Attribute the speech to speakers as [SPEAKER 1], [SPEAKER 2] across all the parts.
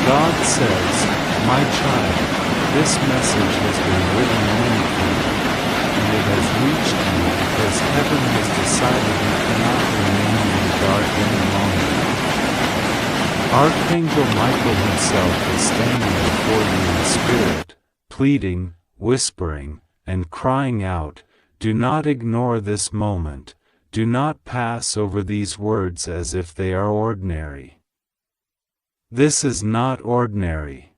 [SPEAKER 1] God says, "My child, this message has been written only for you, and it has reached you because heaven has decided you cannot remain in the dark any longer." Archangel Michael himself is standing before you in spirit, pleading, whispering, and crying out, "Do not ignore this moment. Do not pass over these words as if they are ordinary. This is not ordinary.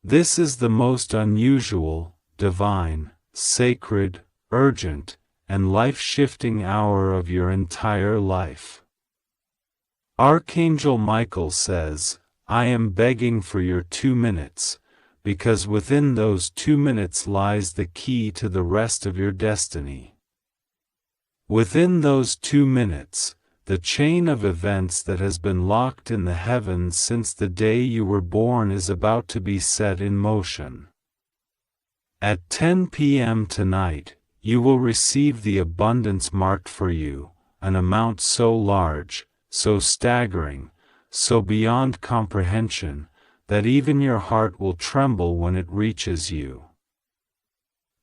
[SPEAKER 1] This is the most unusual, divine, sacred, urgent, and life-shifting hour of your entire life." Archangel Michael says, "I am begging for your 2 minutes, because within those 2 minutes lies the key to the rest of your destiny. Within those 2 minutes, the chain of events that has been locked in the heavens since the day you were born is about to be set in motion. At 10 p.m. tonight, you will receive the abundance marked for you, an amount so large, so staggering, so beyond comprehension, that even your heart will tremble when it reaches you.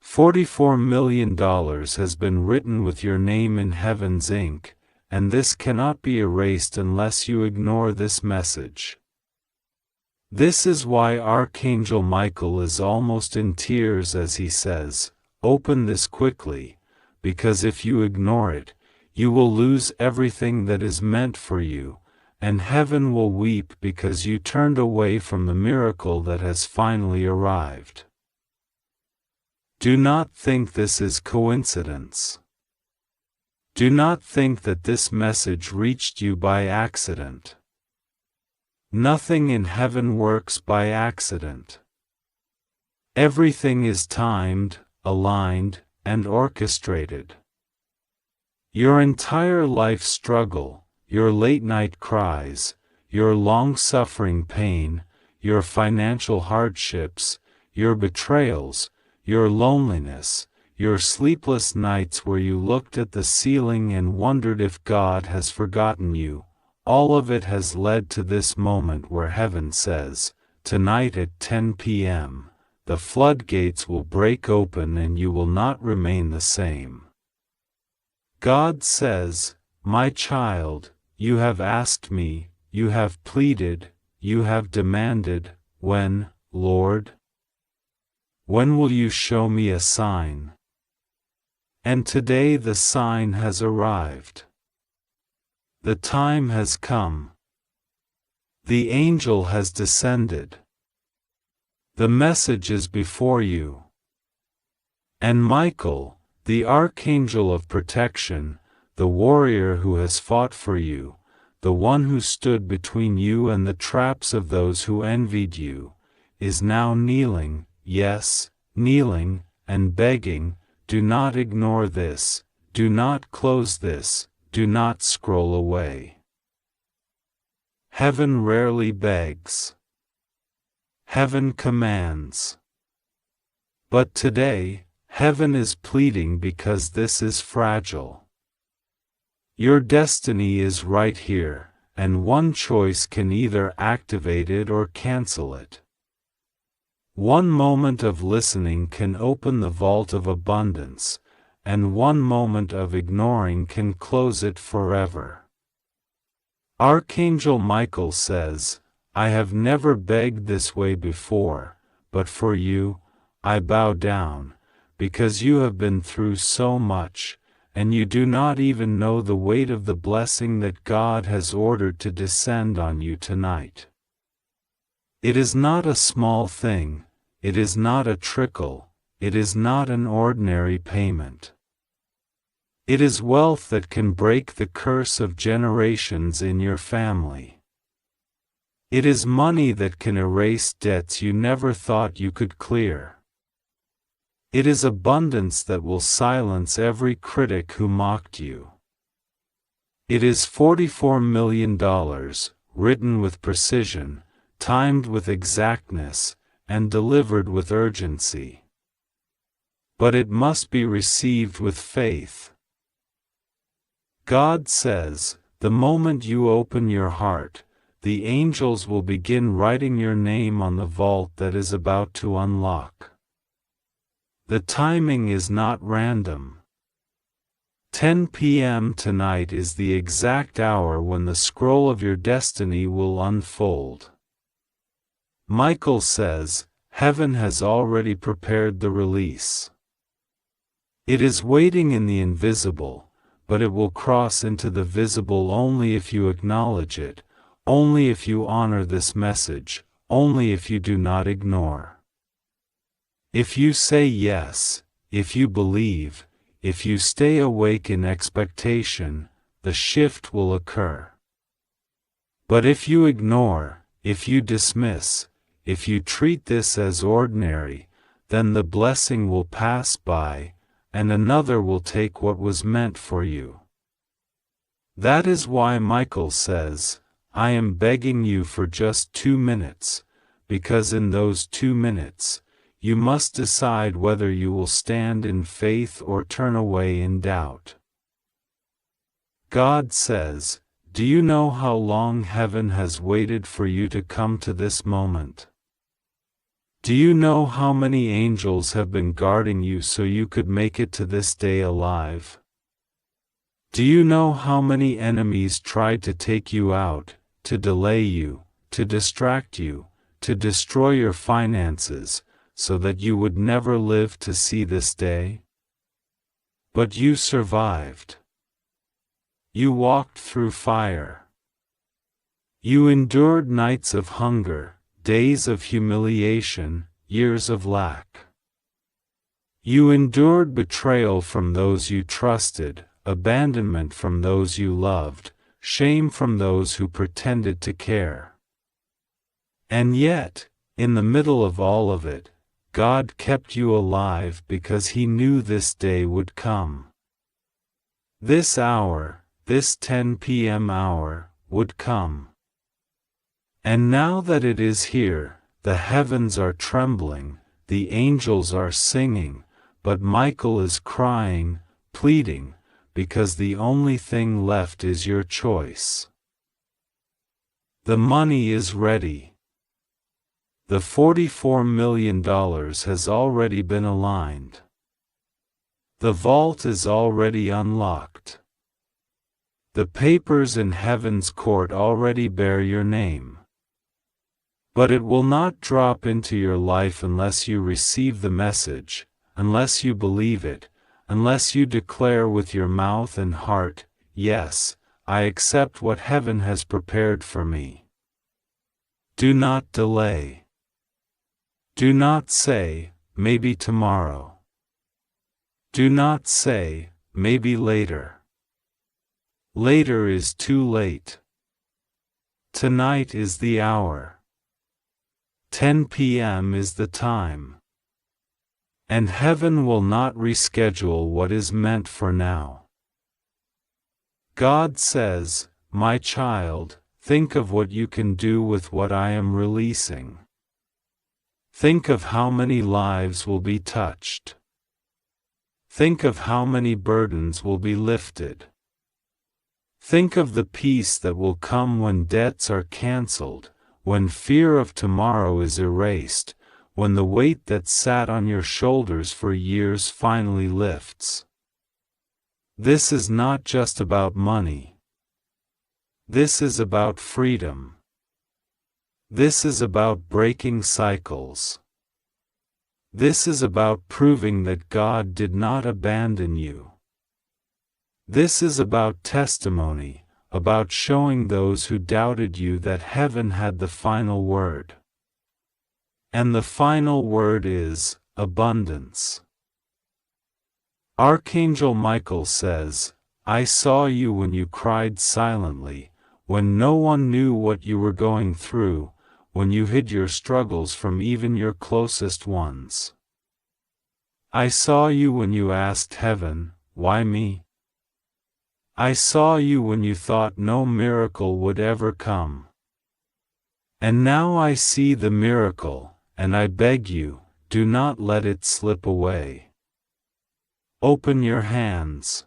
[SPEAKER 1] $44 million has been written with your name in heaven's ink, and this cannot be erased unless you ignore this message. This is why Archangel Michael is almost in tears as he says, "Open this quickly, because if you ignore it, you will lose everything that is meant for you, and heaven will weep because you turned away from the miracle that has finally arrived." Do not think this is coincidence. Do not think that this message reached you by accident. Nothing in heaven works by accident. Everything is timed, aligned, and orchestrated. Your entire life struggle, your late-night cries, your long-suffering pain, your financial hardships, your betrayals, your loneliness, your sleepless nights where you looked at the ceiling and wondered if God has forgotten you, all of it has led to this moment where heaven says, "Tonight at 10 p.m., the floodgates will break open and you will not remain the same." God says, "My child, you have asked me, you have pleaded, you have demanded, when, Lord? When will you show me a sign?" And today the sign has arrived. The time has come. The angel has descended. The message is before you. And Michael, the archangel of protection, the warrior who has fought for you, the one who stood between you and the traps of those who envied you, is now kneeling, yes, kneeling, and begging, "Do not ignore this, do not close this, do not scroll away." Heaven rarely begs. Heaven commands. But today, heaven is pleading because this is fragile. Your destiny is right here, and one choice can either activate it or cancel it. One moment of listening can open the vault of abundance, and one moment of ignoring can close it forever. Archangel Michael says, "I have never begged this way before, but for you, I bow down, because you have been through so much, and you do not even know the weight of the blessing that God has ordered to descend on you tonight. It is not a small thing, it is not a trickle, it is not an ordinary payment. It is wealth that can break the curse of generations in your family. It is money that can erase debts you never thought you could clear. It is abundance that will silence every critic who mocked you. It is $44 million, written with precision, timed with exactness, and delivered with urgency. But it must be received with faith. God says, the moment you open your heart, the angels will begin writing your name on the vault that is about to unlock. The timing is not random. 10 p.m. tonight is the exact hour when the scroll of your destiny will unfold. Michael says, heaven has already prepared the release. It is waiting in the invisible, but it will cross into the visible only if you acknowledge it, only if you honor this message, only if you do not ignore. If you say yes, if you believe, if you stay awake in expectation, the shift will occur. But if you ignore, if you dismiss, if you treat this as ordinary, then the blessing will pass by, and another will take what was meant for you. That is why Michael says, I am begging you for just 2 minutes, because in those 2 minutes, you must decide whether you will stand in faith or turn away in doubt. God says, do you know how long heaven has waited for you to come to this moment? Do you know how many angels have been guarding you so you could make it to this day alive? Do you know how many enemies tried to take you out, to delay you, to distract you, to destroy your finances, so that you would never live to see this day? But you survived. You walked through fire. You endured nights of hunger, days of humiliation, years of lack. You endured betrayal from those you trusted, abandonment from those you loved, shame from those who pretended to care. And yet, in the middle of all of it, God kept you alive because He knew this day would come. This hour, this 10 p.m. hour, would come. And now that it is here, the heavens are trembling, the angels are singing, but Michael is crying, pleading, because the only thing left is your choice. The money is ready. The $44 million has already been aligned. The vault is already unlocked. The papers in heaven's court already bear your name. But it will not drop into your life unless you receive the message, unless you believe it, unless you declare with your mouth and heart, yes, I accept what heaven has prepared for me. Do not delay. Do not say, maybe tomorrow. Do not say, maybe later. Later is too late. Tonight is the hour. 10 p.m. is the time. And heaven will not reschedule what is meant for now. God says, my child, think of what you can do with what I am releasing. Think of how many lives will be touched. Think of how many burdens will be lifted. Think of the peace that will come when debts are canceled, when fear of tomorrow is erased, when the weight that sat on your shoulders for years finally lifts. This is not just about money. This is about freedom. This is about breaking cycles. This is about proving that God did not abandon you. This is about testimony, about showing those who doubted you that heaven had the final word. And the final word is abundance. Archangel Michael says, I saw you when you cried silently, when no one knew what you were going through, when you hid your struggles from even your closest ones. I saw you when you asked heaven, why me? I saw you when you thought no miracle would ever come. And now I see the miracle, and I beg you, do not let it slip away. Open your hands.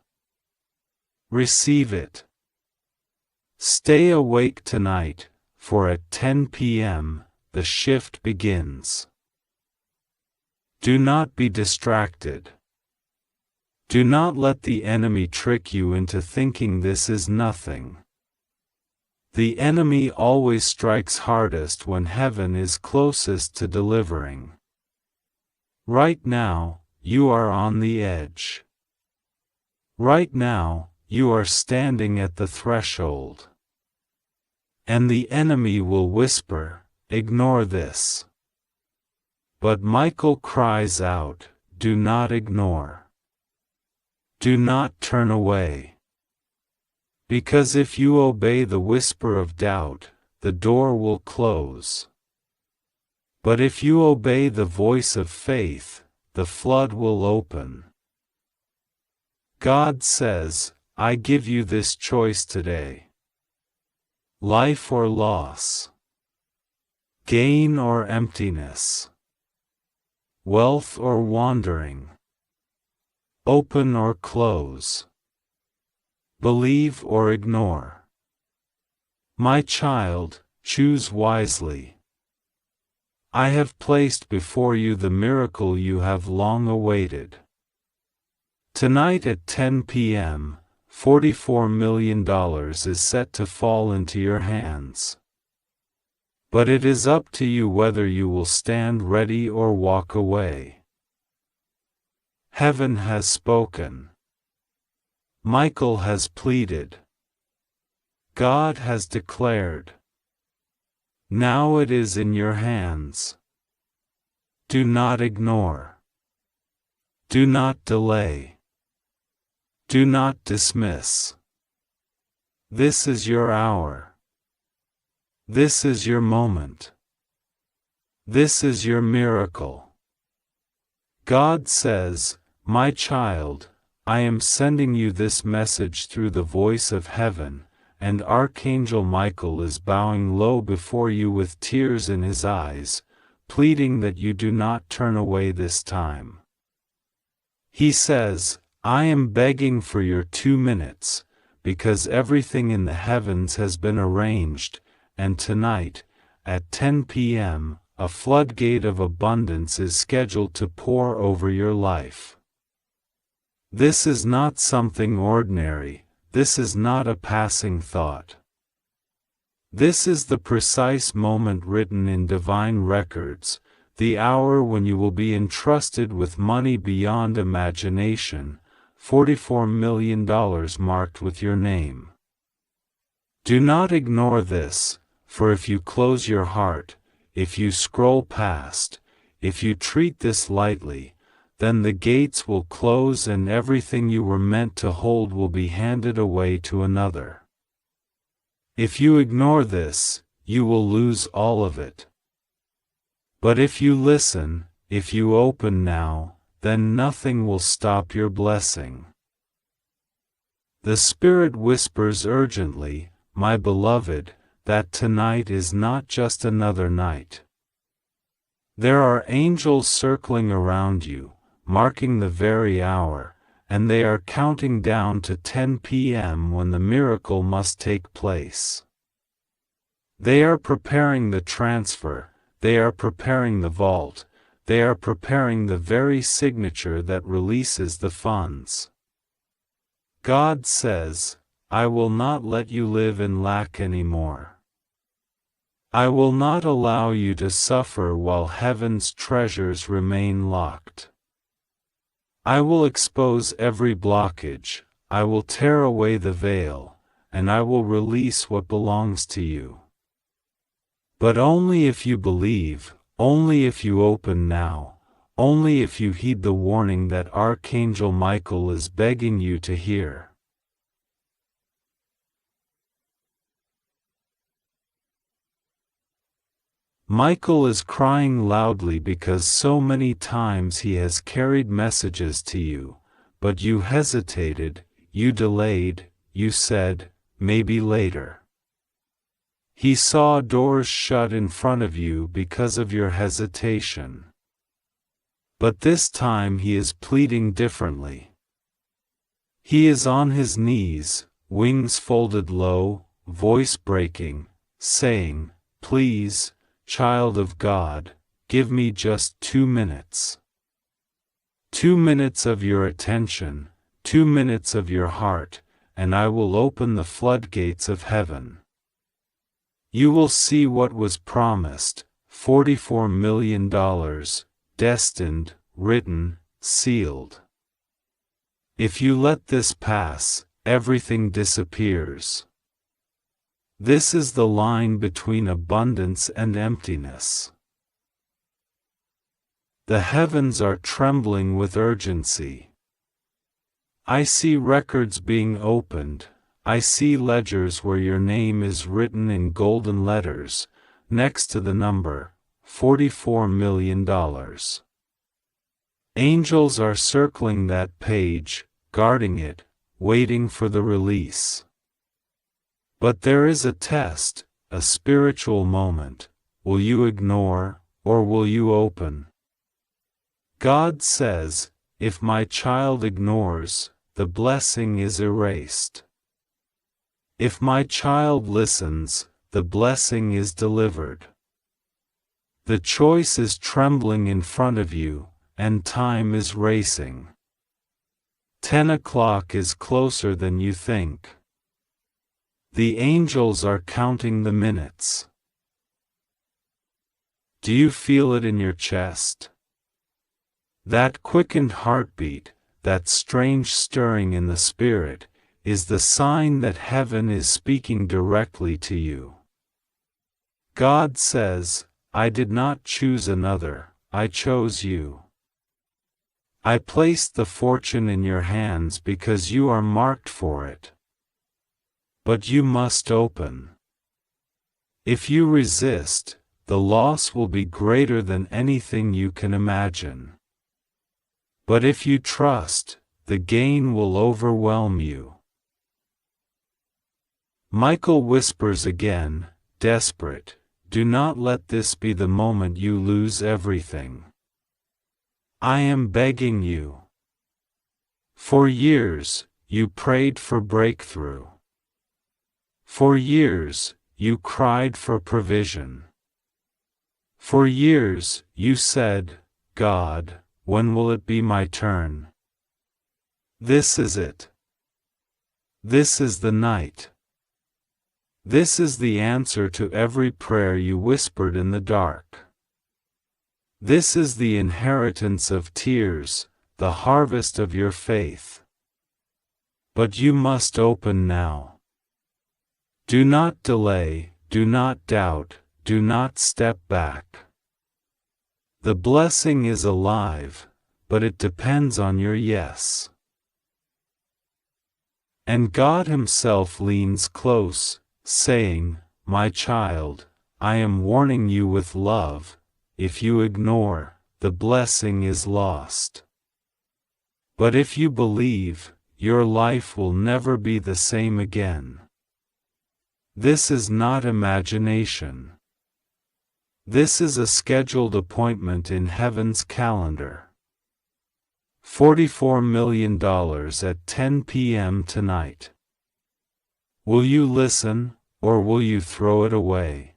[SPEAKER 1] Receive it. Stay awake tonight, for at 10 p.m., the shift begins. Do not be distracted. Do not let the enemy trick you into thinking this is nothing. The enemy always strikes hardest when heaven is closest to delivering. Right now, you are on the edge. Right now, you are standing at the threshold. And the enemy will whisper, "Ignore this." But Michael cries out, "Do not ignore. Do not turn away. Because if you obey the whisper of doubt, the door will close. But if you obey the voice of faith, the flood will open." God says, "I give you this choice today. Life or loss. Gain or emptiness. Wealth or wandering. Open or close. Believe or ignore. My child, choose wisely. I have placed before you the miracle you have long awaited. Tonight at 10 p.m., $44 million is set to fall into your hands. But it is up to you whether you will stand ready or walk away. Heaven has spoken. Michael has pleaded. God has declared. Now it is in your hands. Do not ignore. Do not delay. Do not dismiss. This is your hour. This is your moment. This is your miracle. God says, "My child, I am sending you this message through the voice of heaven, and Archangel Michael is bowing low before you with tears in his eyes, pleading that you do not turn away this time. He says, I am begging for your 2 minutes, because everything in the heavens has been arranged, and tonight, at 10 p.m., a floodgate of abundance is scheduled to pour over your life. This is not something ordinary, this is not a passing thought. This is the precise moment written in divine records, the hour when you will be entrusted with money beyond imagination, $44 million marked with your name. Do not ignore this, for if you close your heart, if you scroll past, if you treat this lightly, then the gates will close and everything you were meant to hold will be handed away to another. If you ignore this, you will lose all of it. But if you listen, if you open now, then nothing will stop your blessing. The Spirit whispers urgently, my beloved, that tonight is not just another night. There are angels circling around you, marking the very hour, and they are counting down to 10 p.m. when the miracle must take place. They are preparing the transfer, they are preparing the vault, they are preparing the very signature that releases the funds. God says, I will not let you live in lack anymore. I will not allow you to suffer while heaven's treasures remain locked. I will expose every blockage, I will tear away the veil, and I will release what belongs to you. But only if you believe, only if you open now, only if you heed the warning that Archangel Michael is begging you to hear. Michael is crying loudly because so many times he has carried messages to you, but you hesitated, you delayed, you said, maybe later. He saw doors shut in front of you because of your hesitation. But this time he is pleading differently. He is on his knees, wings folded low, voice breaking, saying, Please, child of God, give me just 2 minutes. 2 minutes of your attention, 2 minutes of your heart, and I will open the floodgates of heaven. You will see what was promised, $44 million, destined, written, sealed. If you let this pass, everything disappears. This is the line between abundance and emptiness. The heavens are trembling with urgency. I see records being opened. I see ledgers where your name is written in golden letters, next to the number, $44 million. Angels are circling that page, guarding it, waiting for the release. But there is a test, a spiritual moment. Will you ignore, or will you open? God says, if my child ignores, the blessing is erased. If my child listens, the blessing is delivered. The choice is trembling in front of you, and time is racing. 10 o'clock is closer than you think. The angels are counting the minutes. Do you feel it in your chest? That quickened heartbeat, that strange stirring in the spirit, is the sign that heaven is speaking directly to you. God says, I did not choose another, I chose you. I placed the fortune in your hands because you are marked for it. But you must open. If you resist, the loss will be greater than anything you can imagine. But if you trust, the gain will overwhelm you. Michael whispers again, desperate, do not let this be the moment you lose everything. I am begging you. For years, you prayed for breakthrough. For years, you cried for provision. For years, you said, God, when will it be my turn? This is it. This is the night. This is the answer to every prayer you whispered in the dark. This is the inheritance of tears, the harvest of your faith. But you must open now. Do not delay, do not doubt, do not step back. The blessing is alive, but it depends on your yes. And God Himself leans close, saying, my child, I am warning you with love, if you ignore, the blessing is lost. But if you believe, your life will never be the same again. This is not imagination. This is a scheduled appointment in heaven's calendar. $44 million at 10 p.m. tonight. Will you listen, or will you throw it away?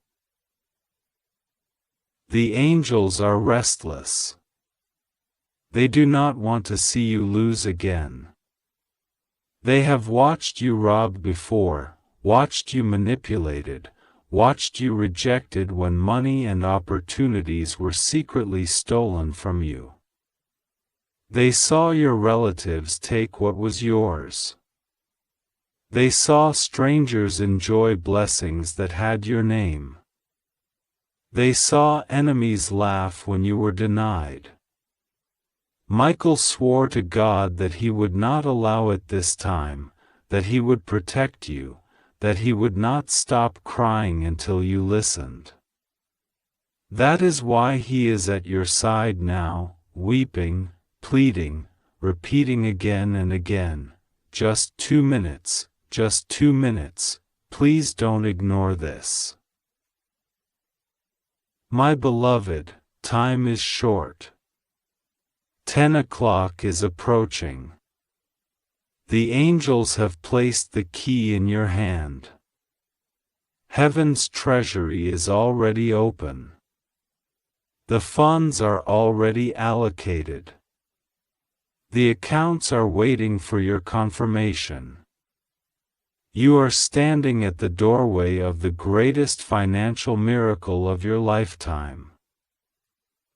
[SPEAKER 1] The angels are restless. They do not want to see you lose again. They have watched you robbed before, watched you manipulated, watched you rejected when money and opportunities were secretly stolen from you. They saw your relatives take what was yours. They saw strangers enjoy blessings that had your name. They saw enemies laugh when you were denied. Michael swore to God that he would not allow it this time, that he would protect you, that he would not stop crying until you listened. That is why he is at your side now, weeping, pleading, repeating again and again, just 2 minutes, just 2 minutes, please don't ignore this. My beloved, time is short. 10 o'clock is approaching. The angels have placed the key in your hand. Heaven's treasury is already open. The funds are already allocated. The accounts are waiting for your confirmation. You are standing at the doorway of the greatest financial miracle of your lifetime.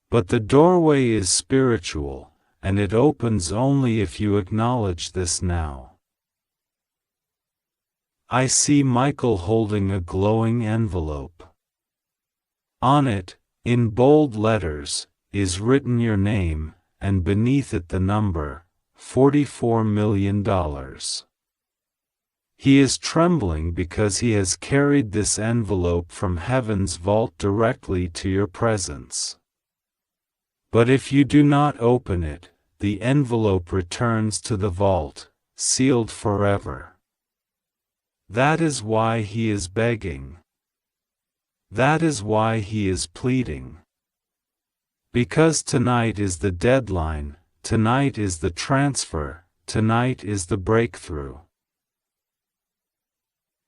[SPEAKER 1] But the doorway is spiritual, and it opens only if you acknowledge this now. I see Michael holding a glowing envelope. On it, in bold letters, is written your name, and beneath it the number, $44 million. He is trembling because he has carried this envelope from heaven's vault directly to your presence. But if you do not open it, the envelope returns to the vault, sealed forever. That is why he is begging. That is why he is pleading. Because tonight is the deadline, tonight is the transfer, tonight is the breakthrough.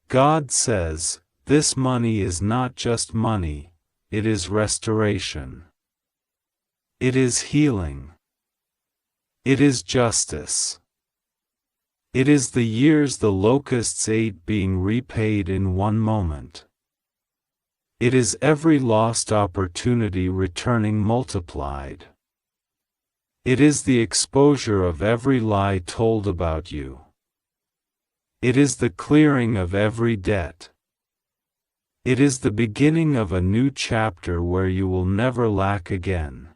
[SPEAKER 1] God says, this money is not just money, it is restoration. It is healing. It is justice. It is the years the locusts ate being repaid in one moment. It is every lost opportunity returning multiplied. It is the exposure of every lie told about you. It is the clearing of every debt. It is the beginning of a new chapter where you will never lack again.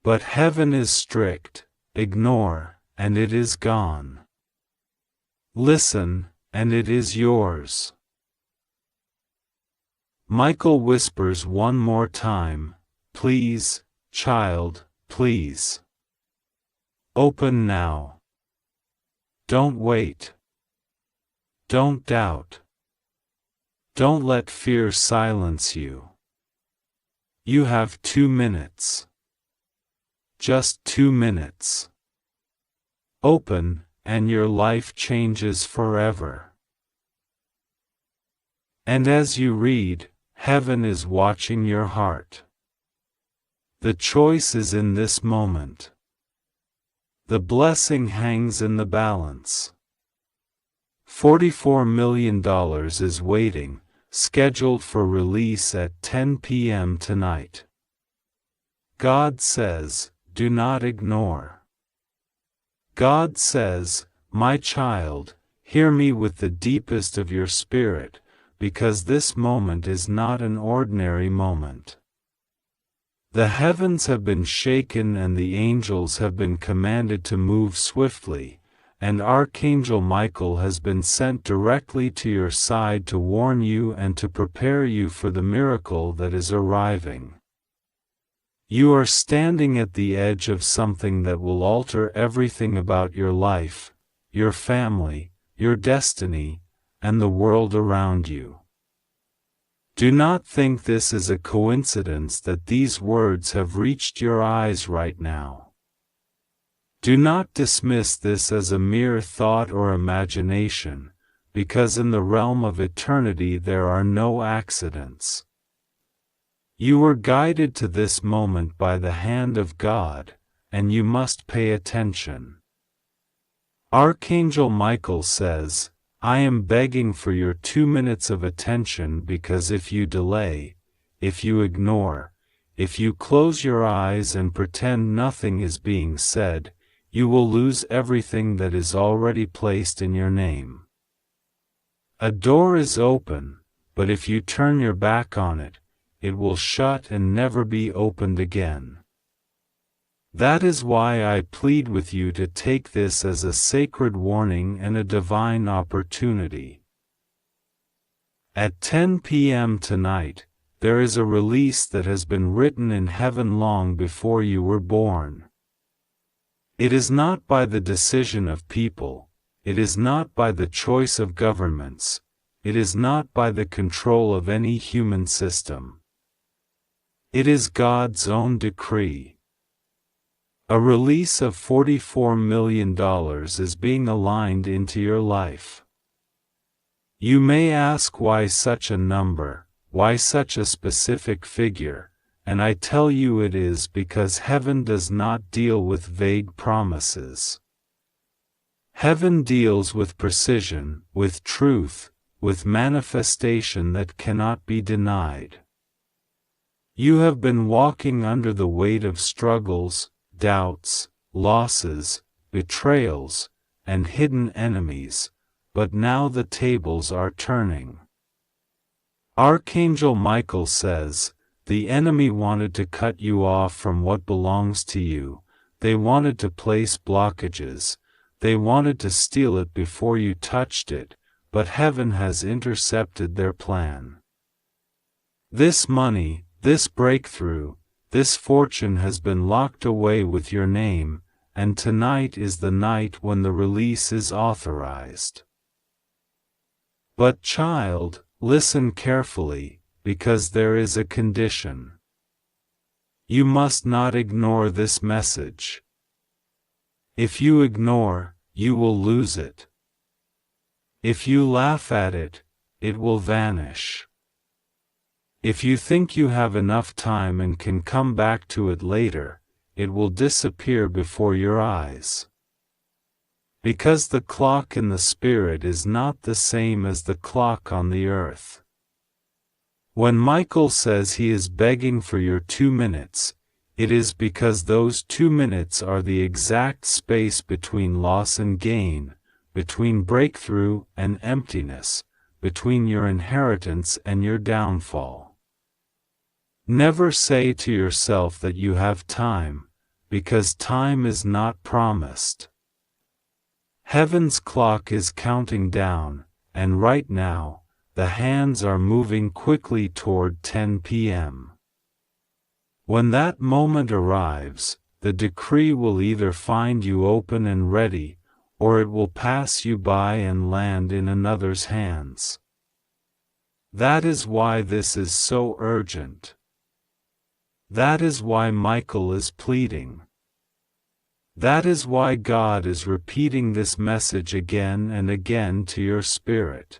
[SPEAKER 1] But heaven is strict, ignore, and it is gone. Listen, and it is yours. Michael whispers one more time, please, child, please. Open now. Don't wait. Don't doubt. Don't let fear silence you. You have 2 minutes. Just 2 minutes. Open, and your life changes forever. And as you read, heaven is watching your heart. The choice is in this moment. The blessing hangs in the balance. $44 million is waiting, scheduled for release at 10 p.m. tonight. God says, do not ignore. God says, my child, hear me with the deepest of your spirit, because this moment is not an ordinary moment. The heavens have been shaken and the angels have been commanded to move swiftly, and Archangel Michael has been sent directly to your side to warn you and to prepare you for the miracle that is arriving. You are standing at the edge of something that will alter everything about your life, your family, your destiny, and the world around you. Do not think this is a coincidence that these words have reached your eyes right now. Do not dismiss this as a mere thought or imagination, because in the realm of eternity there are no accidents. You were guided to this moment by the hand of God, and you must pay attention. Archangel Michael says, I am begging for your 2 minutes of attention because if you delay, if you ignore, if you close your eyes and pretend nothing is being said, you will lose everything that is already placed in your name. A door is open, but if you turn your back on it, it will shut and never be opened again. That is why I plead with you to take this as a sacred warning and a divine opportunity. At 10 p.m. tonight, there is a release that has been written in heaven long before you were born. It is not by the decision of people, it is not by the choice of governments, it is not by the control of any human system. It is God's own decree. A release of $44 million is being aligned into your life. You may ask why such a number, why such a specific figure, and I tell you it is because heaven does not deal with vague promises. Heaven deals with precision, with truth, with manifestation that cannot be denied. You have been walking under the weight of struggles, doubts, losses, betrayals, and hidden enemies, but now the tables are turning. Archangel Michael says, the enemy wanted to cut you off from what belongs to you, they wanted to place blockages, they wanted to steal it before you touched it, but heaven has intercepted their plan. This money, this breakthrough, this fortune has been locked away with your name, and tonight is the night when the release is authorized. But child, listen carefully, because there is a condition. You must not ignore this message. If you ignore, you will lose it. If you laugh at it, it will vanish. If you think you have enough time and can come back to it later, it will disappear before your eyes. Because the clock in the spirit is not the same as the clock on the earth. When Michael says he is begging for your 2 minutes, it is because those 2 minutes are the exact space between loss and gain, between breakthrough and emptiness, between your inheritance and your downfall. Never say to yourself that you have time, because time is not promised. Heaven's clock is counting down, and right now, the hands are moving quickly toward 10 p.m. When that moment arrives, the decree will either find you open and ready, or it will pass you by and land in another's hands. That is why this is so urgent. That is why Michael is pleading. That is why God is repeating this message again and again to your spirit.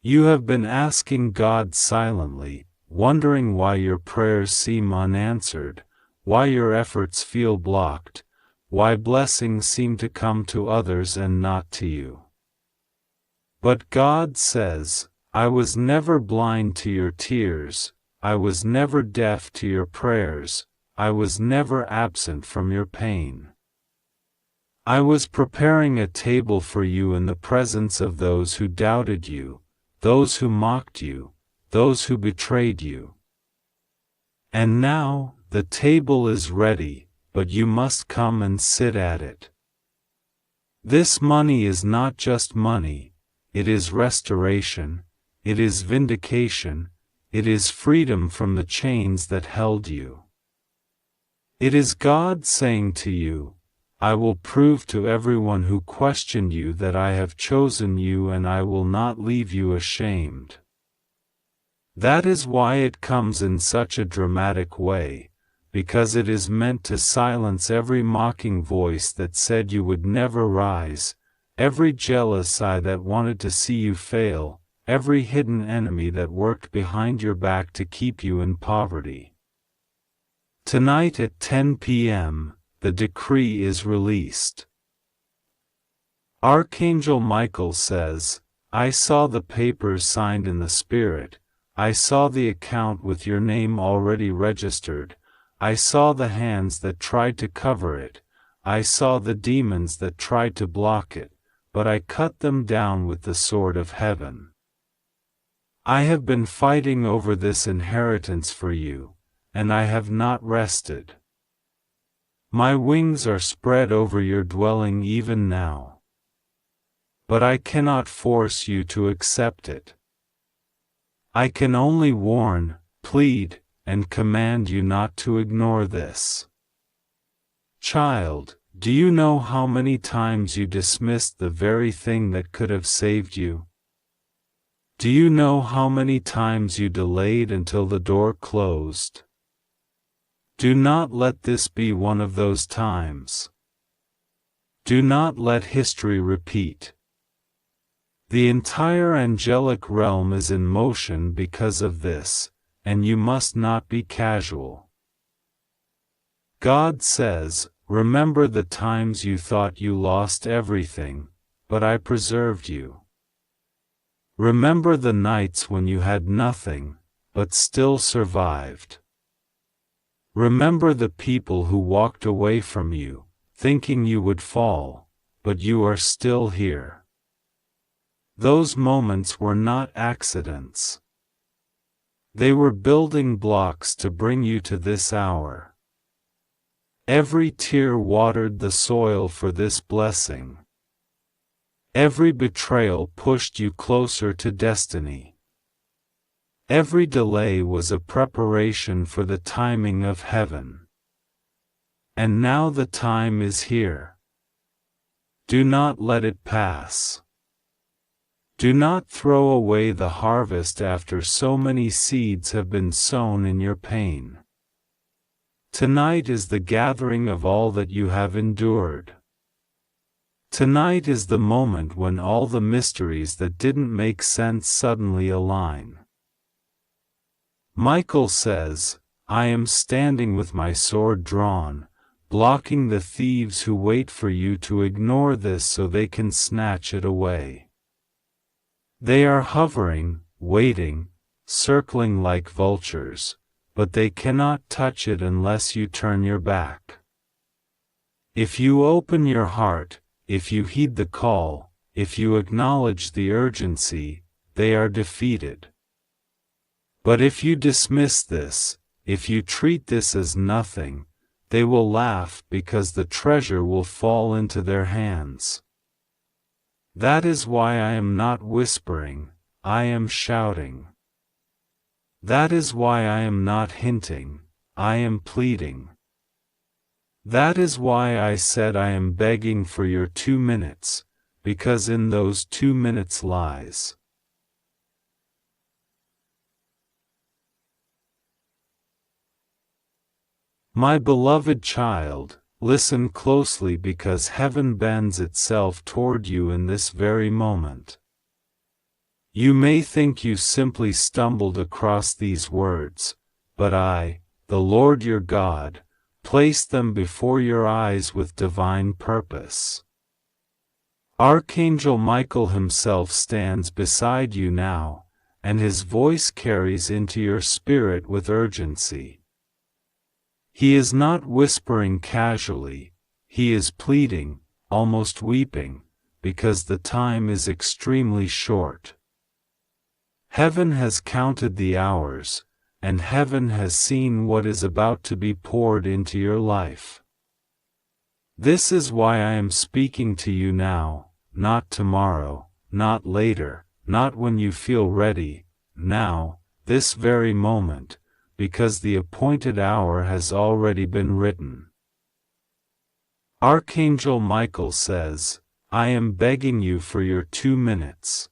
[SPEAKER 1] You have been asking God silently, wondering why your prayers seem unanswered, why your efforts feel blocked, why blessings seem to come to others and not to you. But God says, I was never blind to your tears, I was never deaf to your prayers, I was never absent from your pain. I was preparing a table for you in the presence of those who doubted you, those who mocked you, those who betrayed you. And now, the table is ready, but you must come and sit at it. This money is not just money, it is restoration, it is vindication, it is freedom from the chains that held you. It is God saying to you, I will prove to everyone who questioned you that I have chosen you and I will not leave you ashamed. That is why it comes in such a dramatic way, because it is meant to silence every mocking voice that said you would never rise, every jealous eye that wanted to see you fail, every hidden enemy that worked behind your back to keep you in poverty. Tonight at 10 p.m., the decree is released. Archangel Michael says, I saw the papers signed in the Spirit, I saw the account with your name already registered, I saw the hands that tried to cover it, I saw the demons that tried to block it, but I cut them down with the sword of heaven. I have been fighting over this inheritance for you, and I have not rested. My wings are spread over your dwelling even now. But I cannot force you to accept it. I can only warn, plead, and command you not to ignore this. Child, do you know how many times you dismissed the very thing that could have saved you? Do you know how many times you delayed until the door closed? Do not let this be one of those times. Do not let history repeat. The entire angelic realm is in motion because of this, and you must not be casual. God says, remember the times you thought you lost everything, but I preserved you. Remember the nights when you had nothing, but still survived. Remember the people who walked away from you, thinking you would fall, but you are still here. Those moments were not accidents. They were building blocks to bring you to this hour. Every tear watered the soil for this blessing. Every betrayal pushed you closer to destiny. Every delay was a preparation for the timing of heaven. And now the time is here. Do not let it pass. Do not throw away the harvest after so many seeds have been sown in your pain. Tonight is the gathering of all that you have endured. Tonight is the moment when all the mysteries that didn't make sense suddenly align. Michael says, I am standing with my sword drawn, blocking the thieves who wait for you to ignore this so they can snatch it away. They are hovering, waiting, circling like vultures, but they cannot touch it unless you turn your back. If you open your heart, if you heed the call, if you acknowledge the urgency, they are defeated. But if you dismiss this, if you treat this as nothing, they will laugh because the treasure will fall into their hands. That is why I am not whispering, I am shouting. That is why I am not hinting, I am pleading. That is why I said I am begging for your 2 minutes, because in those 2 minutes lies. My beloved child, listen closely because heaven bends itself toward you in this very moment. You may think you simply stumbled across these words, but I, the Lord your God, placed them before your eyes with divine purpose. Archangel Michael himself stands beside you now, and his voice carries into your spirit with urgency. He is not whispering casually, he is pleading, almost weeping, because the time is extremely short. Heaven has counted the hours, and heaven has seen what is about to be poured into your life. This is why I am speaking to you now, not tomorrow, not later, not when you feel ready, now, this very moment, because the appointed hour has already been written. Archangel Michael says, I am begging you for your 2 minutes.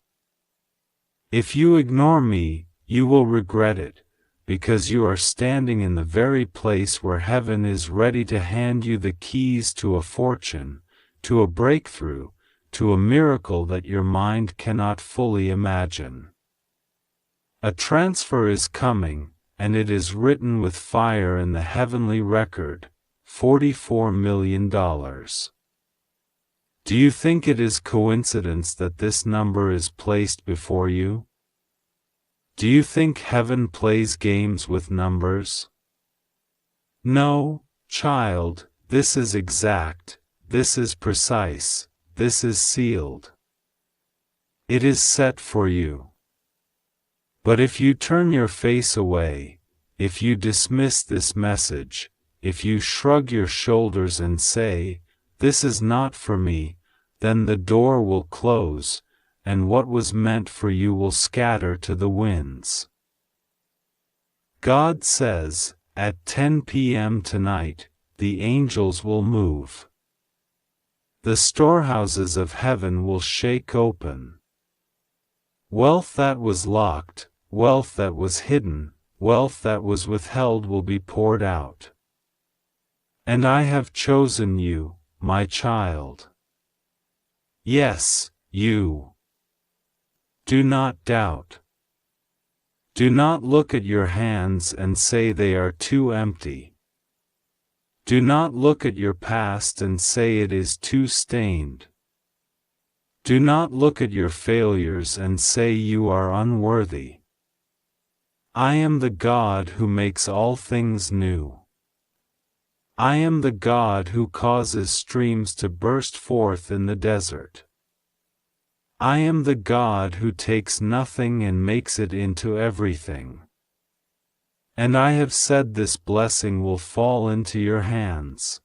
[SPEAKER 1] If you ignore me, you will regret it, because you are standing in the very place where heaven is ready to hand you the keys to a fortune, to a breakthrough, to a miracle that your mind cannot fully imagine. A transfer is coming, and it is written with fire in the heavenly record, $44 million. Do you think it is coincidence that this number is placed before you? Do you think heaven plays games with numbers? No, child, this is exact, this is precise, this is sealed. It is set for you. But if you turn your face away, if you dismiss this message, if you shrug your shoulders and say, this is not for me, then the door will close, and what was meant for you will scatter to the winds. God says, at 10 p.m. tonight, the angels will move. The storehouses of heaven will shake open. Wealth that was locked, wealth that was hidden, wealth that was withheld will be poured out. And I have chosen you, my child. Yes, you. Do not doubt. Do not look at your hands and say they are too empty. Do not look at your past and say it is too stained. Do not look at your failures and say you are unworthy. I am the God who makes all things new. I am the God who causes streams to burst forth in the desert. I am the God who takes nothing and makes it into everything. And I have said this blessing will fall into your hands.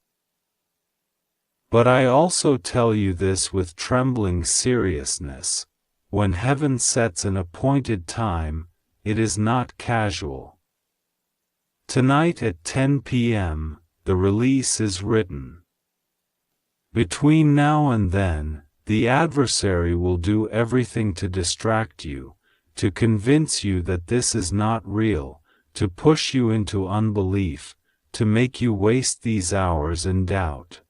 [SPEAKER 1] But I also tell you this with trembling seriousness: when heaven sets an appointed time, it is not casual. Tonight at 10 p.m., the release is written. Between now and then, the adversary will do everything to distract you, to convince you that this is not real, to push you into unbelief, to make you waste these hours in doubt.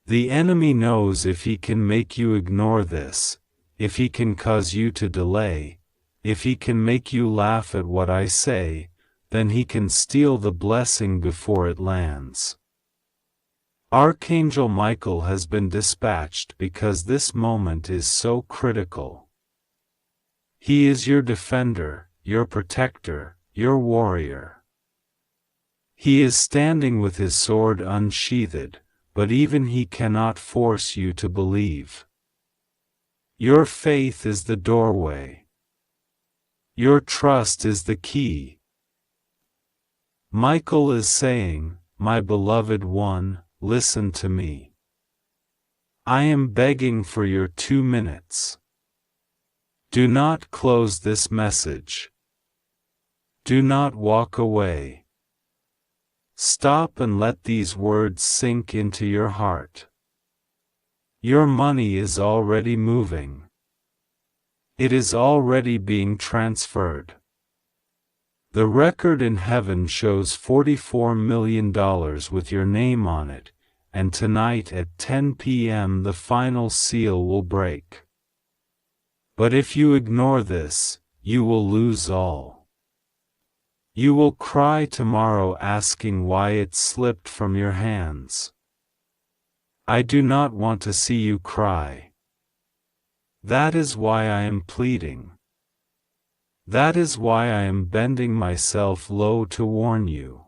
[SPEAKER 1] The enemy knows if he can make you ignore this, if he can cause you to delay, if he can make you laugh at what I say, then he can steal the blessing before it lands. Archangel Michael has been dispatched because this moment is so critical. He is your defender, your protector, your warrior. He is standing with his sword unsheathed, but even he cannot force you to believe. Your faith is the doorway. Your trust is the key. Michael is saying, "My beloved one, listen to me. I am begging for your 2 minutes. Do not close this message. Do not walk away. Stop and let these words sink into your heart. Your money is already moving. It is already being transferred. The record in heaven shows $44 million with your name on it, and tonight at 10 p.m. the final seal will break. But if you ignore this, you will lose all. You will cry tomorrow asking why it slipped from your hands. I do not want to see you cry. That is why I am pleading. That is why I am bending myself low to warn you.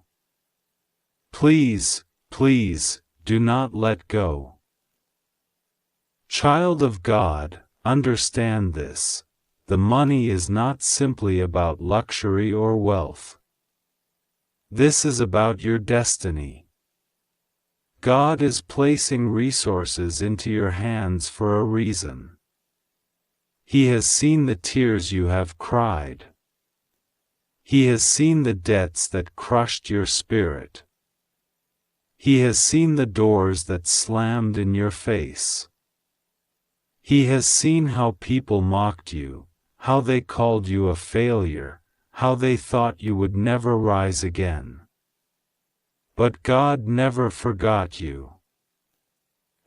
[SPEAKER 1] Please, please, do not let go. Child of God, understand this: the money is not simply about luxury or wealth. This is about your destiny. God is placing resources into your hands for a reason. He has seen the tears you have cried. He has seen the debts that crushed your spirit. He has seen the doors that slammed in your face. He has seen how people mocked you, how they called you a failure, how they thought you would never rise again. But God never forgot you.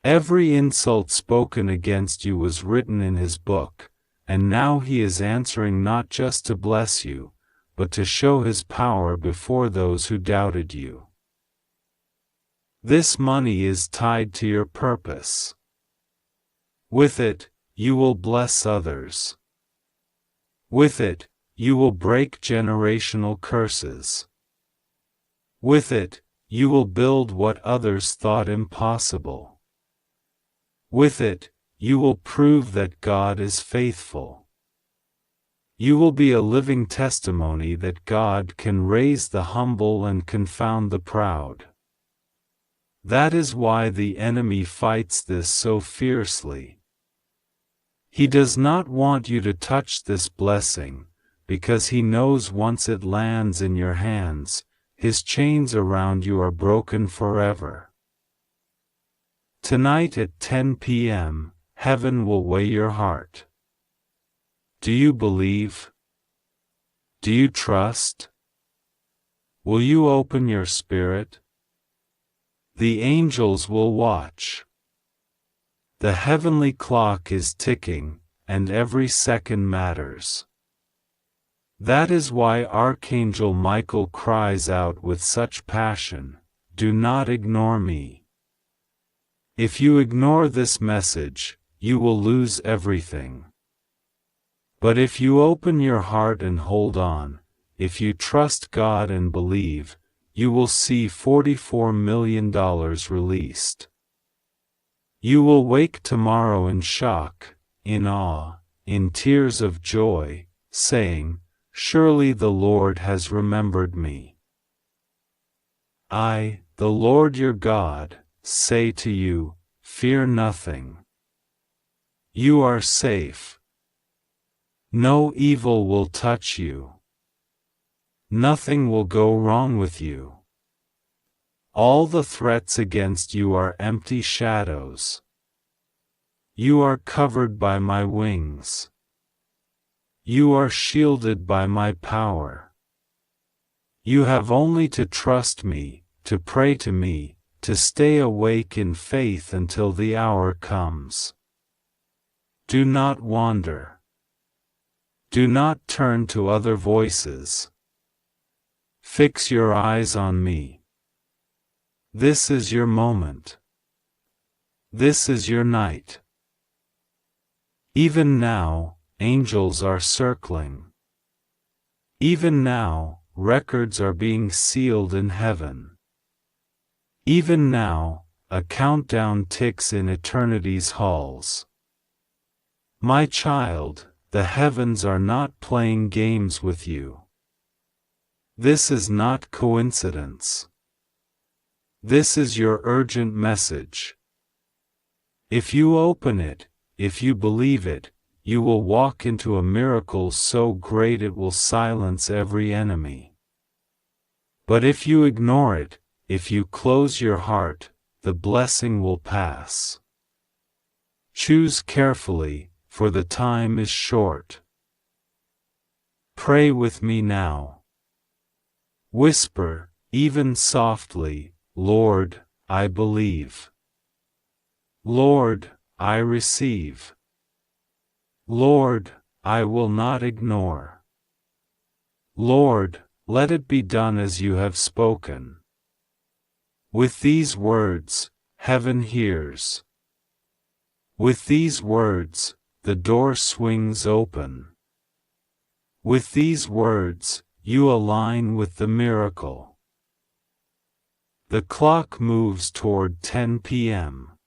[SPEAKER 1] Every insult spoken against you was written in His book, and now He is answering not just to bless you, but to show His power before those who doubted you. This money is tied to your purpose. With it, you will bless others. With it, you will break generational curses. With it, you will build what others thought impossible. With it, you will prove that God is faithful. You will be a living testimony that God can raise the humble and confound the proud. That is why the enemy fights this so fiercely. He does not want you to touch this blessing, because he knows once it lands in your hands, his chains around you are broken forever. Tonight at 10 p.m., heaven will weigh your heart. Do you believe? Do you trust? Will you open your spirit? The angels will watch. The heavenly clock is ticking, and every second matters. That is why Archangel Michael cries out with such passion, "Do not ignore me." If you ignore this message, you will lose everything. But if you open your heart and hold on, if you trust God and believe, you will see $44 million released. You will wake tomorrow in shock, in awe, in tears of joy, saying, "Surely the Lord has remembered me." I, the Lord your God, say to you, fear nothing. You are safe. No evil will touch you. Nothing will go wrong with you. All the threats against you are empty shadows. You are covered by my wings. You are shielded by my power. You have only to trust me, to pray to me, to stay awake in faith until the hour comes. Do not wander. Do not turn to other voices. Fix your eyes on me. This is your moment. This is your night. Even now, angels are circling. Even now, records are being sealed in heaven. Even now, a countdown ticks in eternity's halls. My child, the heavens are not playing games with you. This is not coincidence. This is your urgent message. If you open it, if you believe it, you will walk into a miracle so great it will silence every enemy. But if you ignore it, if you close your heart, the blessing will pass. Choose carefully, for the time is short. Pray with me now. Whisper, even softly, "Lord, I believe. Lord, I receive. Lord, I will not ignore. Lord, let it be done as you have spoken." With these words, heaven hears. With these words, the door swings open. With these words, you align with the miracle. The clock moves toward 10 p.m.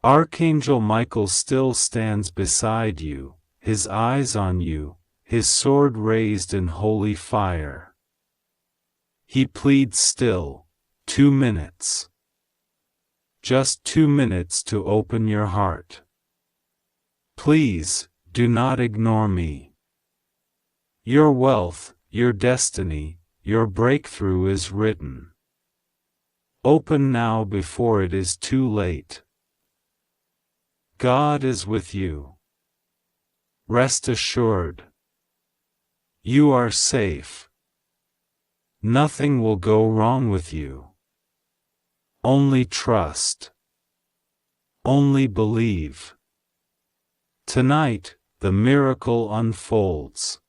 [SPEAKER 1] Archangel Michael still stands beside you, his eyes on you, his sword raised in holy fire. He pleads still, 2 minutes. Just 2 minutes to open your heart. Please, do not ignore me. Your wealth, your destiny, your breakthrough is written. Open now before it is too late. God is with you. Rest assured. You are safe. Nothing will go wrong with you. Only trust. Only believe. Tonight, the miracle unfolds.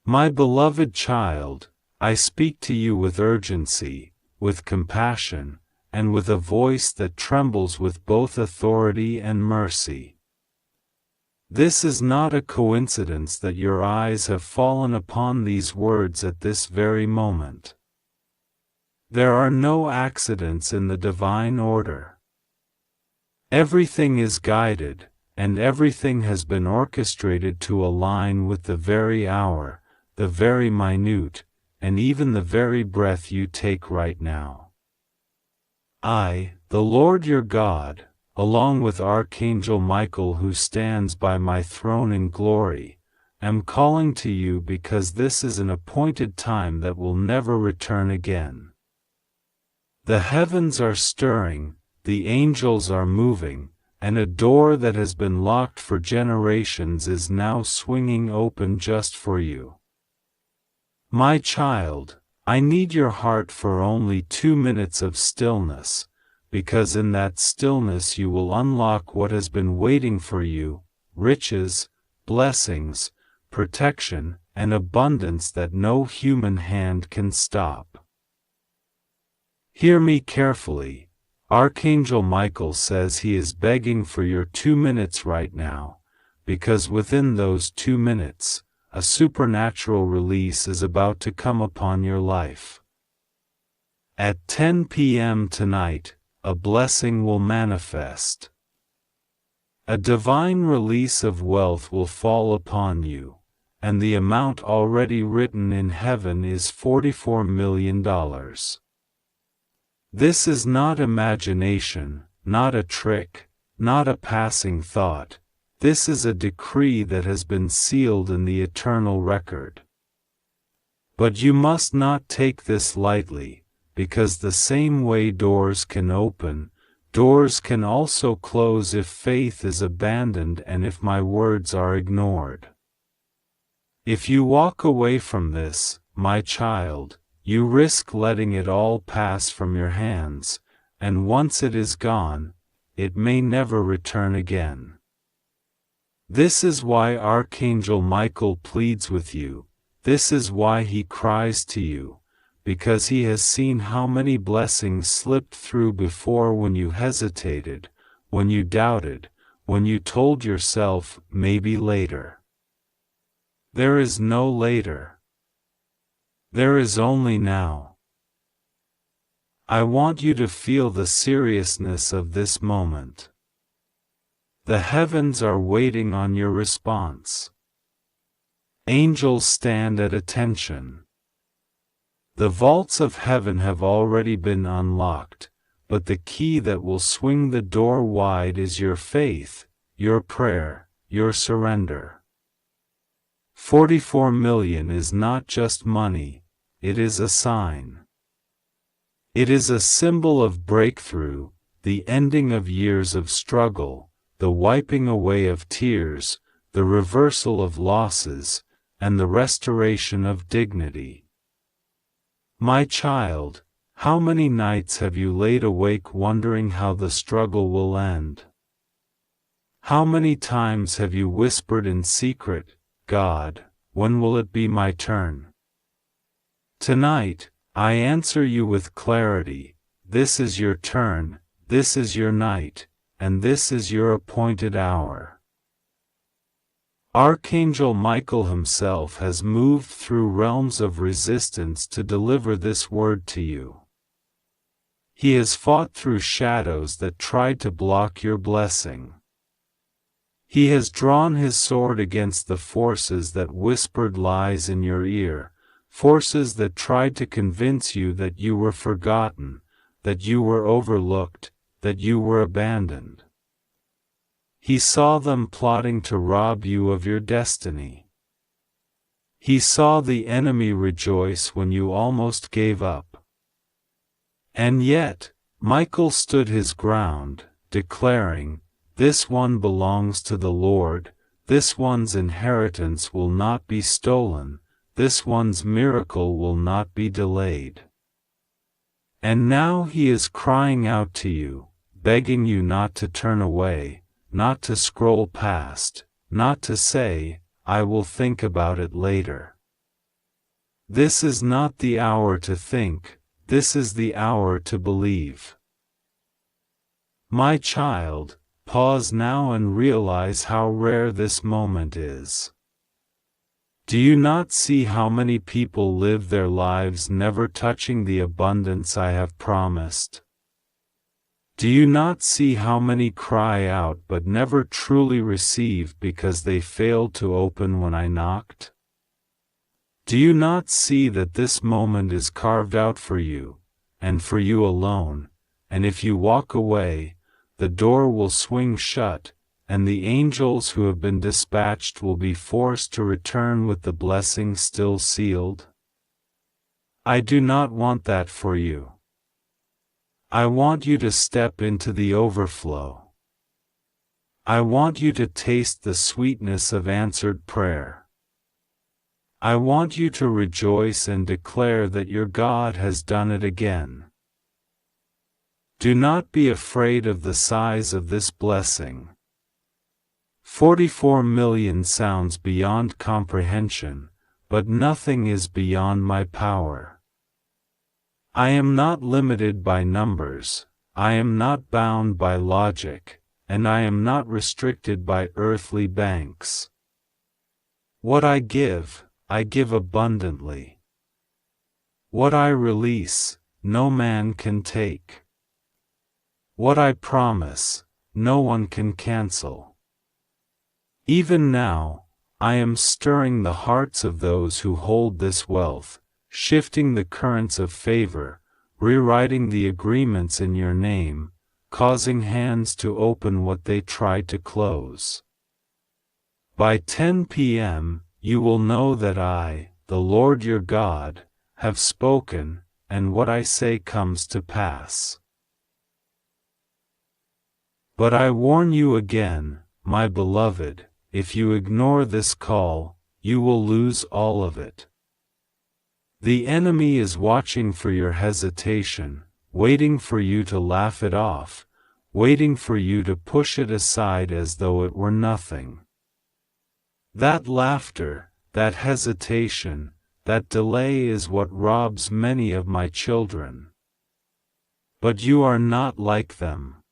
[SPEAKER 1] My beloved child, I speak to you with urgency, with compassion, and with a voice that trembles with both authority and mercy. This is not a coincidence that your eyes have fallen upon these words at this very moment. There are no accidents in the divine order. Everything is guided, and everything has been orchestrated to align with the very hour, the very minute, and even the very breath you take right now. I, the Lord your God, along with Archangel Michael who stands by my throne in glory, am calling to you because this is an appointed time that will never return again. The heavens are stirring, the angels are moving, and a door that has been locked for generations is now swinging open just for you. My child, I need your heart for only 2 minutes of stillness, because in that stillness you will unlock what has been waiting for you, riches, blessings, protection, and abundance that no human hand can stop. Hear me carefully. Archangel Michael says he is begging for your 2 minutes right now, because within those 2 minutes, a supernatural release is about to come upon your life. At 10 p.m. tonight, a blessing will manifest. A divine release of wealth will fall upon you, and the amount already written in heaven is $44 million. This is not imagination, not a trick, not a passing thought. This is a decree that has been sealed in the eternal record. But you must not take this lightly, because the same way doors can open, doors can also close if faith is abandoned and if my words are ignored. If you walk away from this, my child, you risk letting it all pass from your hands, and once it is gone, it may never return again. This is why Archangel Michael pleads with you, this is why he cries to you, because he has seen how many blessings slipped through before when you hesitated, when you doubted, when you told yourself, maybe later. There is no later. There is only now. I want you to feel the seriousness of this moment. The heavens are waiting on your response. Angels stand at attention. The vaults of heaven have already been unlocked, but the key that will swing the door wide is your faith, your prayer, your surrender. 44 million is not just money, it is a sign. It is a symbol of breakthrough, the ending of years of struggle, the wiping away of tears, the reversal of losses, and the restoration of dignity. My child, how many nights have you laid awake wondering how the struggle will end? How many times have you whispered in secret, God, when will it be my turn? Tonight, I answer you with clarity, this is your turn, this is your night, and this is your appointed hour. Archangel Michael himself has moved through realms of resistance to deliver this word to you. He has fought through shadows that tried to block your blessing. He has drawn his sword against the forces that whispered lies in your ear, forces that tried to convince you that you were forgotten, that you were overlooked, that you were abandoned. He saw them plotting to rob you of your destiny. He saw the enemy rejoice when you almost gave up. And yet, Michael stood his ground, declaring, this one belongs to the Lord, this one's inheritance will not be stolen, this one's miracle will not be delayed. And now he is crying out to you, begging you not to turn away, not to scroll past, not to say, I will think about it later. This is not the hour to think, this is the hour to believe. My child, pause now and realize how rare this moment is. Do you not see how many people live their lives never touching the abundance I have promised? Do you not see how many cry out but never truly receive because they failed to open when I knocked? Do you not see that this moment is carved out for you, and for you alone, and if you walk away, the door will swing shut, and the angels who have been dispatched will be forced to return with the blessing still sealed? I do not want that for you. I want you to step into the overflow. I want you to taste the sweetness of answered prayer. I want you to rejoice and declare that your God has done it again. Do not be afraid of the size of this blessing. 44 million sounds beyond comprehension, but nothing is beyond my power. I am not limited by numbers, I am not bound by logic, and I am not restricted by earthly banks. What I give abundantly. What I release, no man can take. What I promise, no one can cancel. Even now, I am stirring the hearts of those who hold this wealth, shifting the currents of favor, rewriting the agreements in your name, causing hands to open what they tried to close. By 10 p.m., you will know that I, the Lord your God, have spoken, and what I say comes to pass. But I warn you again, my beloved, if you ignore this call, you will lose all of it. The enemy is watching for your hesitation, waiting for you to laugh it off, waiting for you to push it aside as though it were nothing. That laughter, that hesitation, that delay is what robs many of my children. But you are not like them.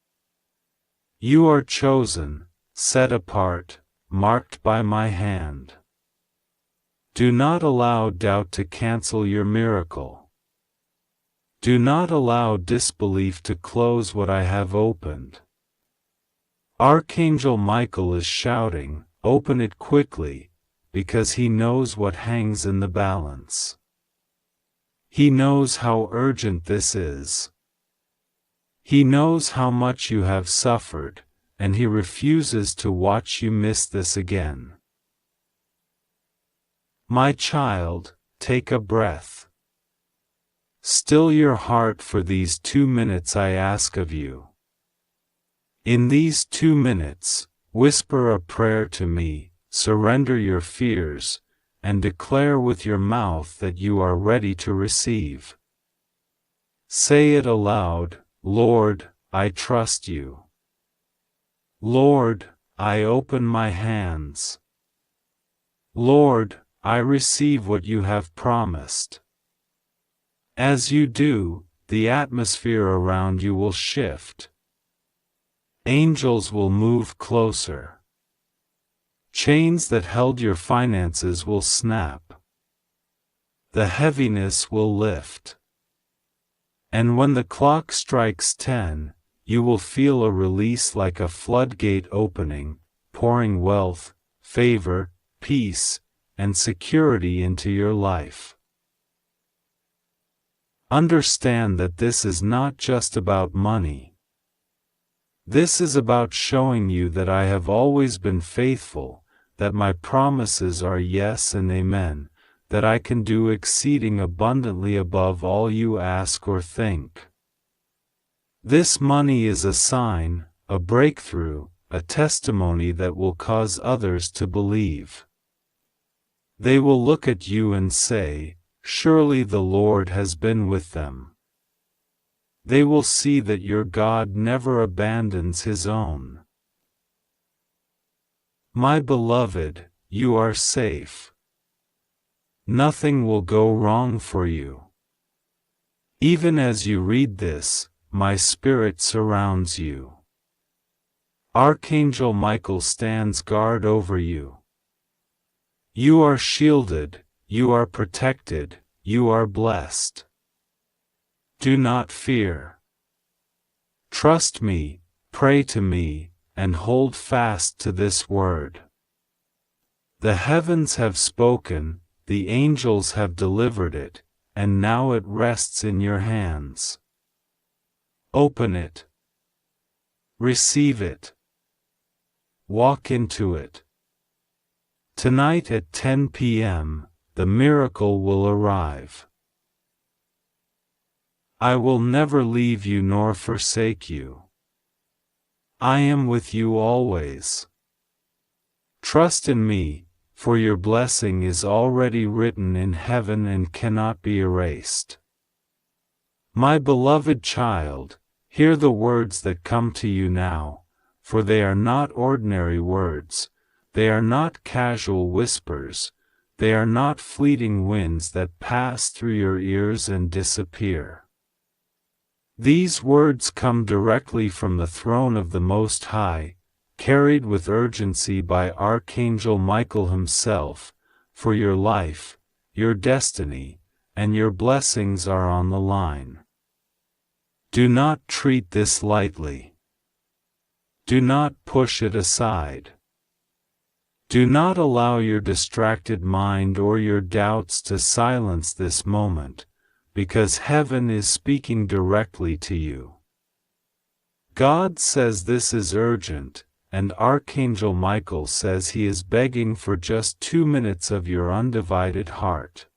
[SPEAKER 1] You are chosen, set apart, marked by my hand. Do not allow doubt to cancel your miracle. Do not allow disbelief to close what I have opened. Archangel Michael is shouting, open it quickly, because he knows what hangs in the balance. He knows how urgent this is. He knows how much you have suffered, and he refuses to watch you miss this again. My child, take a breath. Still your heart for these 2 minutes I ask of you. In these 2 minutes, whisper a prayer to me, surrender your fears, and declare with your mouth that you are ready to receive. Say it aloud, Lord, I trust you. Lord, I open my hands. Lord, I receive what you have promised. As you do, the atmosphere around you will shift. Angels will move closer. Chains that held your finances will snap. The heaviness will lift. And when the clock strikes 10, you will feel a release like a floodgate opening, pouring wealth, favor, peace, and security into your life. Understand that this is not just about money. This is about showing you that I have always been faithful, that my promises are yes and amen, that I can do exceeding abundantly above all you ask or think. This money is a sign, a breakthrough, a testimony that will cause others to believe. They will look at you and say, surely the Lord has been with them. They will see that your God never abandons his own. My beloved, you are safe. Nothing will go wrong for you. Even as you read this, my spirit surrounds you. Archangel Michael stands guard over you. You are shielded, you are protected, you are blessed. Do not fear. Trust me, pray to me, and hold fast to this word. The heavens have spoken, the angels have delivered it, and now it rests in your hands. Open it. Receive it. Walk into it. Tonight at 10 p.m., the miracle will arrive. I will never leave you nor forsake you. I am with you always. Trust in me, for your blessing is already written in heaven and cannot be erased. My beloved child, hear the words that come to you now, for they are not ordinary words, they are not casual whispers, they are not fleeting winds that pass through your ears and disappear. These words come directly from the throne of the Most High, carried with urgency by Archangel Michael himself, for your life, your destiny, and your blessings are on the line. Do not treat this lightly. Do not push it aside. Do not allow your distracted mind or your doubts to silence this moment, because heaven is speaking directly to you. God says this is urgent, and Archangel Michael says he is begging for just 2 minutes of your undivided heart.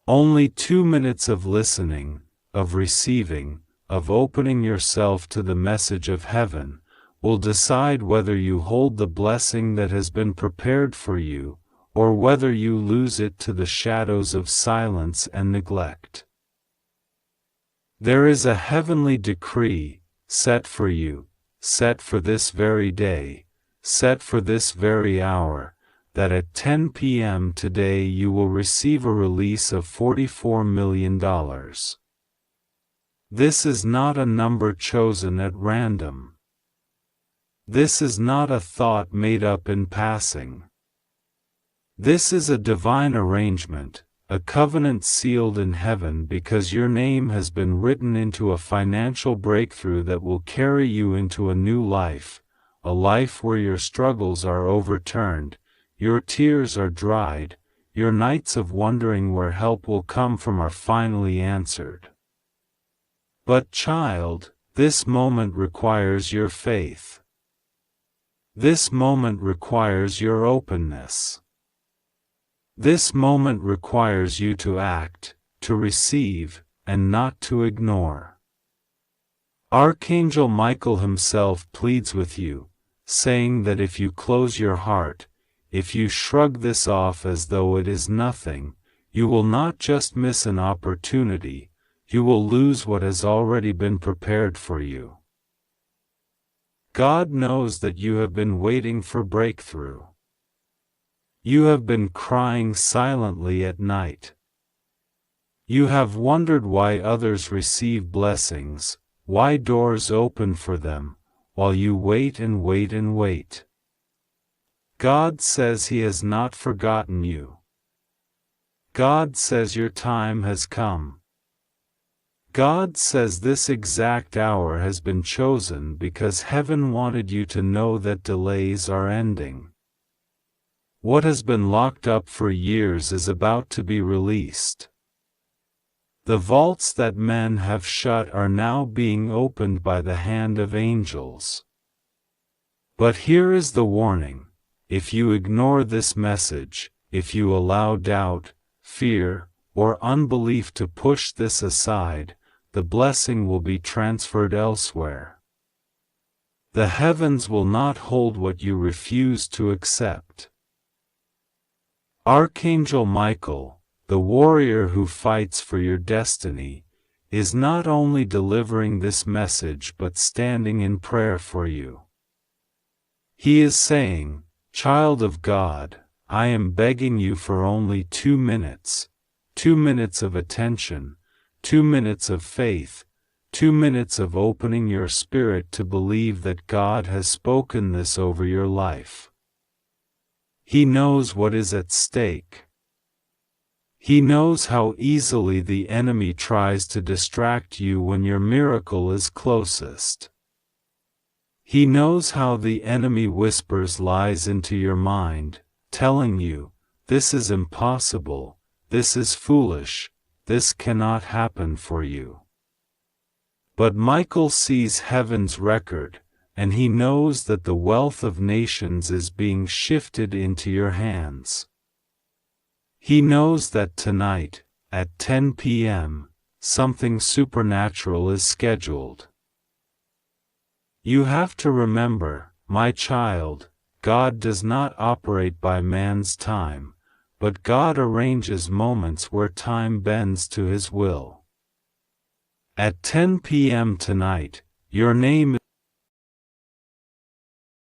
[SPEAKER 1] Only 2 minutes of listening, of receiving, of opening yourself to the message of heaven, will decide whether you hold the blessing that has been prepared for you, or whether you lose it to the shadows of silence and neglect. There is a heavenly decree, set for you, set for this very day, set for this very hour, that at 10 p.m. today you will receive a release of $44 million. This is not a number chosen at random. This is not a thought made up in passing. This is a divine arrangement, a covenant sealed in heaven because your name has been written into a financial breakthrough that will carry you into a new life, a life where your struggles are overturned, your tears are dried, your nights of wondering where help will come from are finally answered. But child, this moment requires your faith. This moment requires your openness. This moment requires you to act, to receive, and not to ignore. Archangel Michael himself pleads with you, saying that if you close your heart, if you shrug this off as though it is nothing, you will not just miss an opportunity, you will lose what has already been prepared for you. God knows that you have been waiting for breakthrough. You have been crying silently at night. You have wondered why others receive blessings, why doors open for them, while you wait and wait and wait. God says He has not forgotten you. God says your time has come. God says this exact hour has been chosen because heaven wanted you to know that delays are ending. What has been locked up for years is about to be released. The vaults that men have shut are now being opened by the hand of angels. But here is the warning: if you ignore this message, if you allow doubt, fear, or unbelief to push this aside, the blessing will be transferred elsewhere. The heavens will not hold what you refuse to accept. Archangel Michael, the warrior who fights for your destiny, is not only delivering this message but standing in prayer for you. He is saying, "Child of God, I am begging you for only 2 minutes, 2 minutes of attention, 2 minutes of faith, 2 minutes of opening your spirit to believe that God has spoken this over your life." He knows what is at stake. He knows how easily the enemy tries to distract you when your miracle is closest. He knows how the enemy whispers lies into your mind, telling you, "This is impossible, this is foolish, this cannot happen for you." But Michael sees heaven's record, and he knows that the wealth of nations is being shifted into your hands. He knows that tonight, at 10 p.m., something supernatural is scheduled. You have to remember, my child, God does not operate by man's time, but God arranges moments where time bends to His will. At 10 p.m. tonight, your name